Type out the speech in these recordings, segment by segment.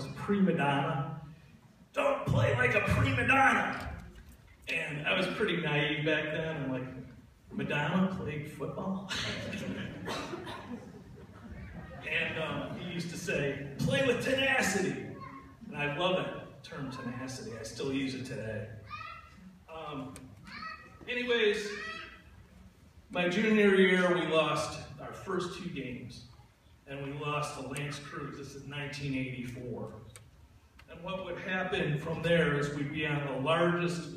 was a prima donna. Don't play like a prima donna. And I was pretty naive back then. I'm like, Madonna played football? And he used to say, play with tenacity. And I love that term, tenacity. I still use it today. Anyways, my junior year, we lost our first 2 games. And we lost to Lance Cruz. This is 1984. And what would happen from there is we'd be on the largest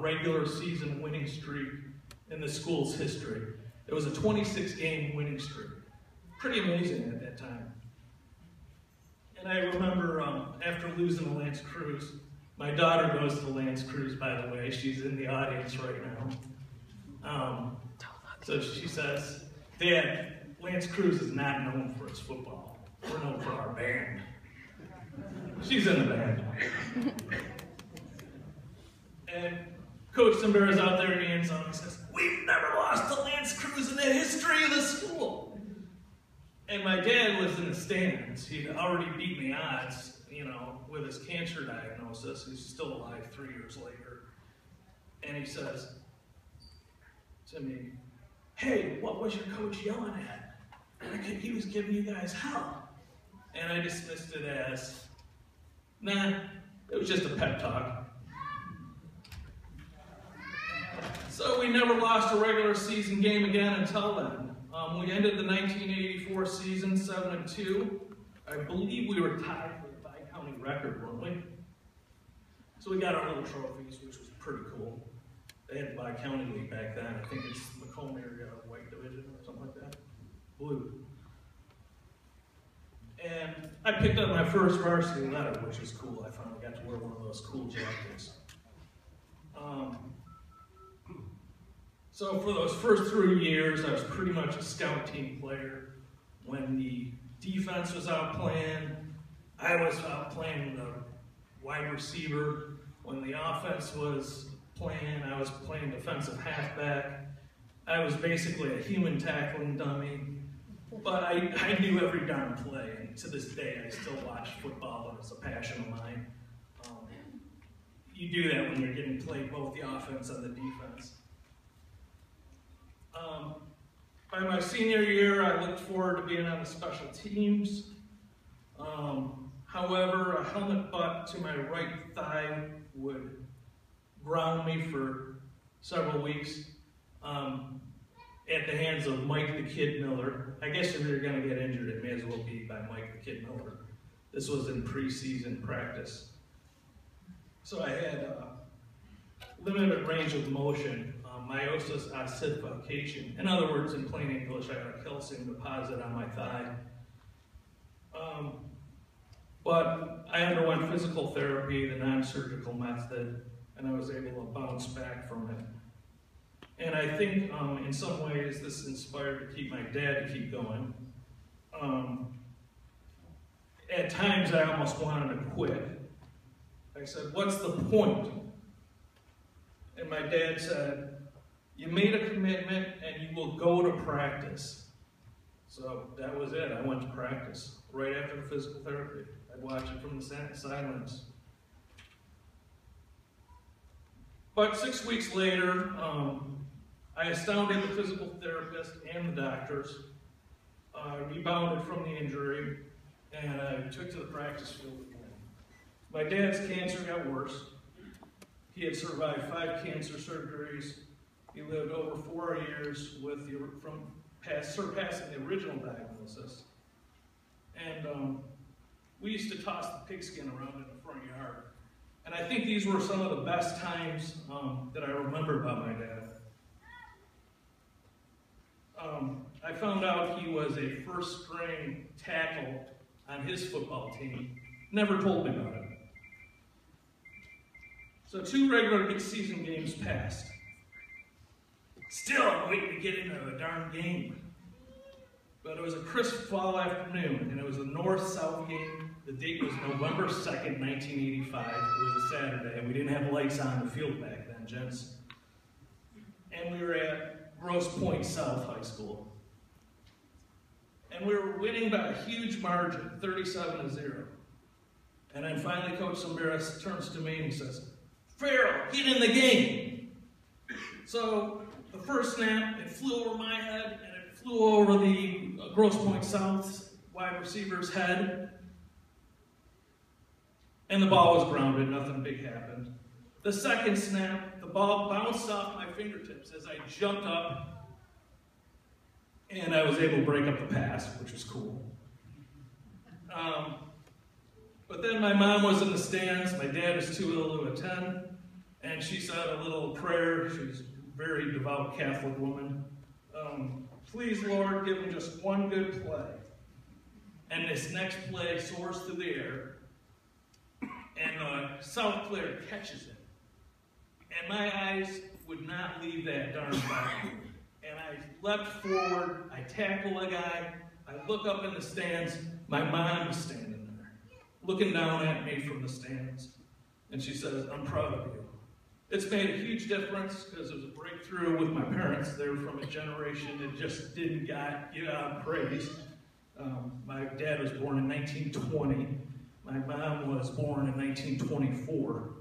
regular season winning streak in the school's history. It was a 26-game winning streak. Pretty amazing at that time. And I remember after losing to Lance Cruz, my daughter goes to Lance Cruz, by the way. She's in the audience right now. So she says, Dad, Lance Cruz is not known for his football. We're known for our band. She's in the band. And Coach Sumbera is out there in the end zone. He says, we've never lost to Lance Cruz in the history of the school. And my dad was in the stands. He'd already beat the odds, you know, with his cancer diagnosis. He's still alive 3 years later. And he says to me, hey, what was your coach yelling at? And he was giving you guys hell. And I dismissed it as, nah, it was just a pep talk. So we never lost a regular season game again until then. We ended the 1984 season 7-2. I believe we were tied for the bi-county record, weren't we? So we got our little trophies, which was pretty cool. They had the bi-county league back then. I think it's Macomb area white division or something like that. Blue. And I picked up my first varsity letter, which was cool. I finally got to wear one of those cool jackets. So for those first 3 years, I was pretty much a scout team player. When the defense was out playing, I was out playing the wide receiver. When the offense was playing, I was playing defensive halfback. I was basically a human tackling dummy. But I knew every darn play, and to this day, I still watch football, and it's a passion of mine. You do that when you're getting played both the offense and the defense. By my senior year, I looked forward to being on the special teams. However, a helmet butt to my right thigh would ground me for several weeks at the hands of Mike the Kid Miller. I guess if you're going to get injured, it may as well be by Mike the Kid Miller. This was in preseason practice. So I had limited range of motion. Meiosis ossification. In other words, in plain English, I had a calcium deposit on my thigh. But I underwent physical therapy, the non-surgical method, and I was able to bounce back from it. And I think in some ways this inspired to keep my dad to keep going. At times I almost wanted to quit. I said, what's the point? And my dad said, you made a commitment and you will go to practice. So that was it. I went to practice right after the physical therapy. I'd watch it from the sidelines. But 6 weeks later, I astounded the physical therapist and the doctors. I rebounded from the injury, and I took to the practice field again. My dad's cancer got worse. He had survived 5 cancer surgeries. He lived over 4 years surpassing the original diagnosis. And we used to toss the pigskin around in the front yard. And I think these were some of the best times that I remember about my dad. I found out he was a first-string tackle on his football team. Never told me about it. So 2 regular season games passed. Still, I'm waiting to get into a darn game. But it was a crisp fall afternoon, and it was a north-south game. The date was November 2nd, 1985. It was a Saturday, and we didn't have lights on the field back then, gents. And we were at Grosse Pointe South High School. And we were winning by a huge margin, 37-0. And then finally Coach Sumbera turns to me and he says, "Farrell, get in the game." So the first snap, it flew over my head and it flew over the Grosse Pointe South wide receiver's head. And the ball was grounded, nothing big happened. The second snap, the ball bounced off my fingertips as I jumped up, and I was able to break up the pass, which was cool. But then my mom was in the stands, my dad was too ill to attend, and she said a little prayer. She's a very devout Catholic woman. "Please, Lord, give him just one good play." And this next play soars through the air, and South player catches it. And my eyes would not leave that darn ball. And I leapt forward, I tackle a guy, I look up in the stands, my mom is standing there, looking down at me from the stands. And she says, "I'm proud of you." It's made a huge difference because it was a breakthrough with my parents. They were from a generation that just didn't get praise. My dad was born in 1920. My mom was born in 1924.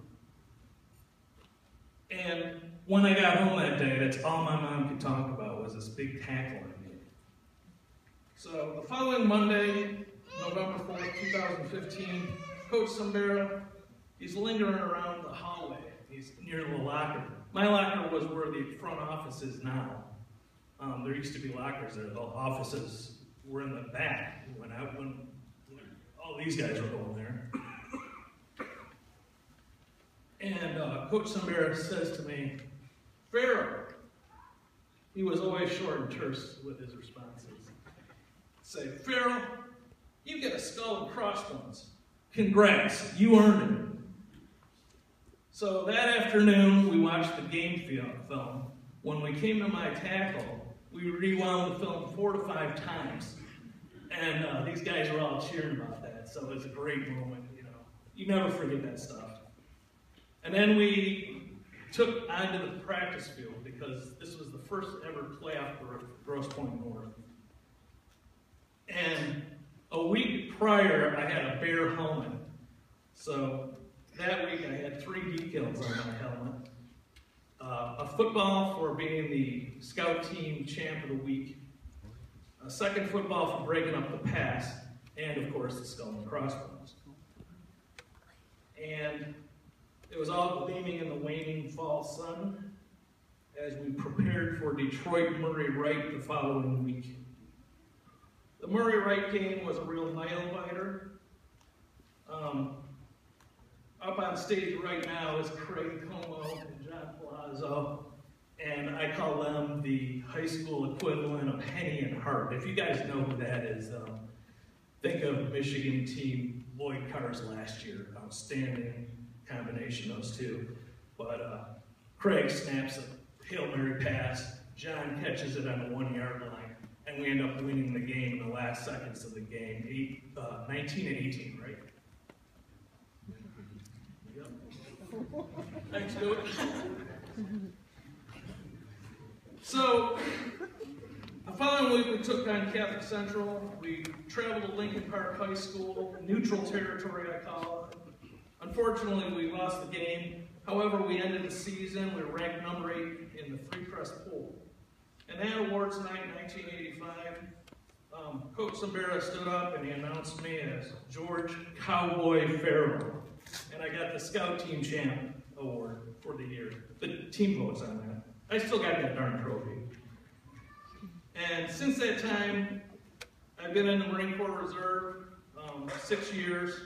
And when I got home that day, that's all my mom could talk about was this big tackle I made. So the following Monday, November 4th, 2015, Coach Sumbera, he's lingering around the hallway. He's near the locker. My locker was where the front office is now. There used to be lockers there. The offices were in the back when all these guys were going there. And Coach Sumbera says to me, "Farrell," he was always short and terse with his responses, say, "Farrell, you get a skull and crossbones. Congrats, you earned it." So that afternoon, we watched the game film. When we came to my tackle, we rewound the film 4 to 5 times. And these guys were all cheering about that, so it was a great moment, you know. You never forget that stuff. And then we took onto the practice field because this was the first ever playoff for Grosse Pointe North. And a week prior, I had a bear helmet. So that week I had 3 decals on my helmet. A football for being the scout team champ of the week. A second football for breaking up the pass. And of course the skull and crossbones. And it was all gleaming in the waning fall sun as we prepared for Detroit Murray Wright the following week. The Murray Wright game was a real nail-biter. Up on stage right now is Craig Como and John Palazzo, and I call them the high school equivalent of Henny and Hart. If you guys know who that is, think of Michigan team Lloyd Carr's last year. Outstanding combination, those two. But Craig snaps a Hail Mary pass, John catches it on the 1-yard line, and we end up winning the game in the last seconds of the game, 19-18, right? Yep. Thanks, Coach. So, the following week we took on Catholic Central. We traveled to Lincoln Park High School, neutral territory I call it. Unfortunately, we lost the game. However, we ended the season. We were ranked number 8 in the Free Press poll. And that awards night, 1985, Coach Sumbera stood up and he announced me as George Cowboy Farrell. And I got the Scout Team Champ Award for the year. The team votes on that. I still got that darn trophy. And since that time, I've been in the Marine Corps Reserve 6 years.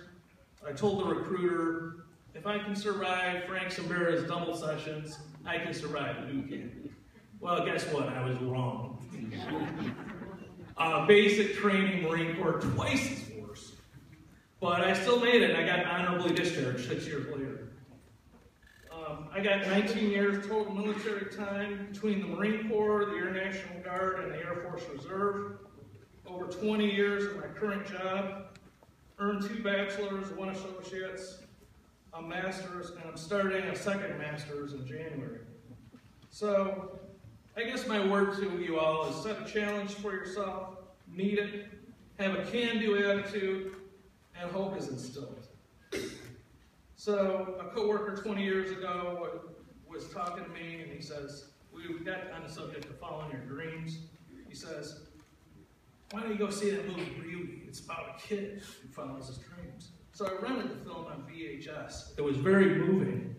I told the recruiter, if I can survive Frank Sumbera's double sessions, I can survive the boot camp. Well, guess what? I was wrong. Basic training, Marine Corps, twice as worse. But I still made it. I got honorably discharged 6 years later. I got 19 years total military time between the Marine Corps, the Air National Guard, and the Air Force Reserve. Over 20 years in my current job. Earned 2 bachelors, 1 associates, a master's, and I'm starting a second master's in January. So, I guess my word to you all is set a challenge for yourself, meet it, have a can-do attitude, and hope is instilled. So a coworker 20 years ago was talking to me, and he says, we got on the subject of following your dreams. He says, why don't you go see that movie, Beauty? It's about a kid who follows his dreams. So I rented the film on VHS. It was very moving.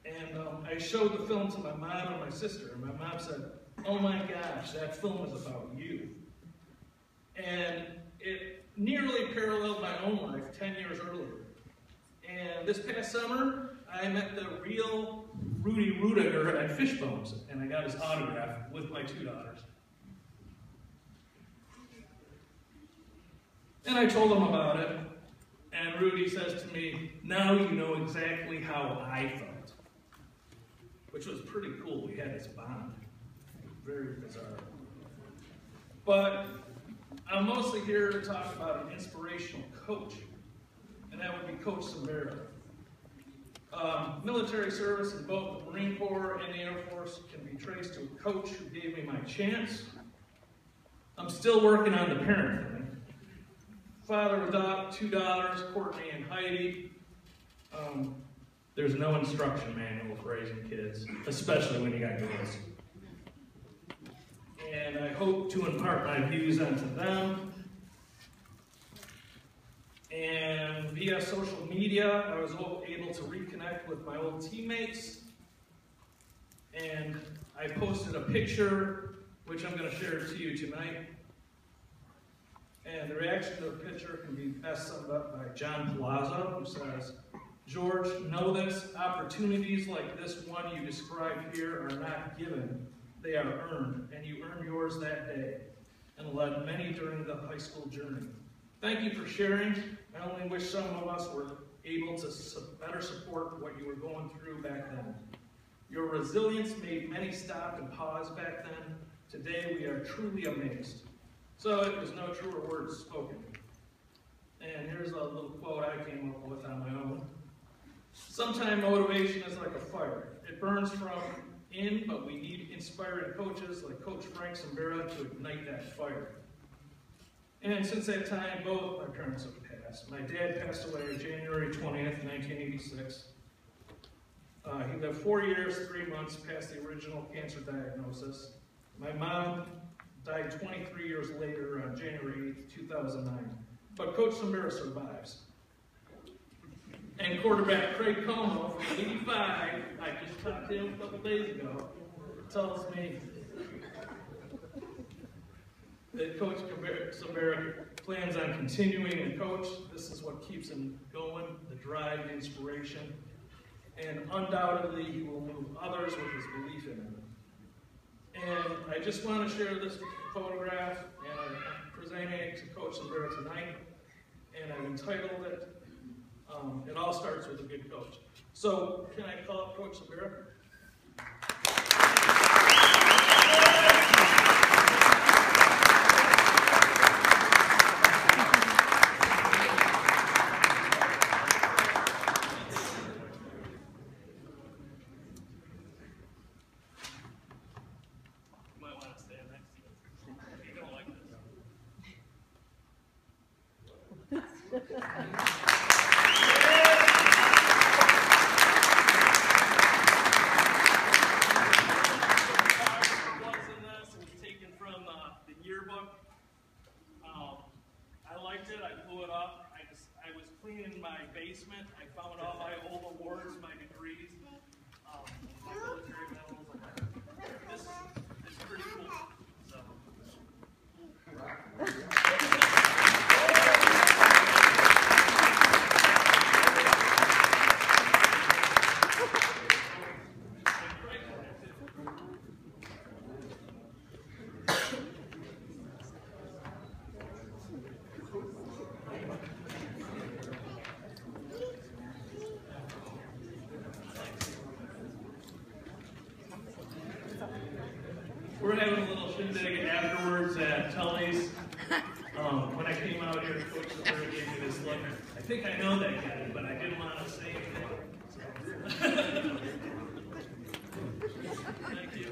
And I showed the film to my mom and my sister, and my mom said, oh my gosh, that film is about you. And it nearly paralleled my own life 10 years earlier. And this past summer, I met the real Rudy Rudiger at Fishbones, and I got his autograph with my 2 daughters. And I told him about it, and Rudy says to me, now you know exactly how I felt. Which was pretty cool. We had this bond. Very bizarre. But I'm mostly here to talk about an inspirational coach, and that would be Coach Sumbera. Military service in both the Marine Corps and the Air Force can be traced to a coach who gave me my chance. I'm still working on the parent thing. Father of 2 daughters, Courtney and Heidi. There's no instruction manual for raising kids, especially when you got girls. And I hope to impart my views onto them. And via social media, I was able to reconnect with my old teammates. And I posted a picture, which I'm going to share to you tonight. And the reaction to the picture can be best summed up by John Palazzo, who says, George, know this, opportunities like this one you described here are not given, they are earned, and you earned yours that day, and led many during the high school journey. Thank you for sharing. I only wish some of us were able to better support what you were going through back then. Your resilience made many stop and pause back then. Today we are truly amazed. So it was no truer words spoken. And here's a little quote I came up with on my own. Sometimes motivation is like a fire. It burns from in, but we need inspiring coaches like Coach Frank Sumbera to ignite that fire. And since that time, both my parents have passed. My dad passed away January 20th, 1986. He lived 4 years, 3 months past the original cancer diagnosis. My mom died 23 years later on January 8th, 2009. But Coach Sumbera survives. And quarterback Craig Como from 85, I just talked to him a couple days ago, tells me that Coach Sumbera plans on continuing to coach. This is what keeps him going, the drive, the inspiration. And undoubtedly, he will move others with his belief in him. And I just want to share this photograph, and I'm presenting it to Coach Sumbera tonight. And I've entitled it, It All Starts with a Good Coach. So, can I call up Coach Sumbera? We're having a little shindig afterwards at Tully's. When I came out here, Coach Sumbera gave me this look. I think I know that guy, but I didn't want to say anything. Thank you.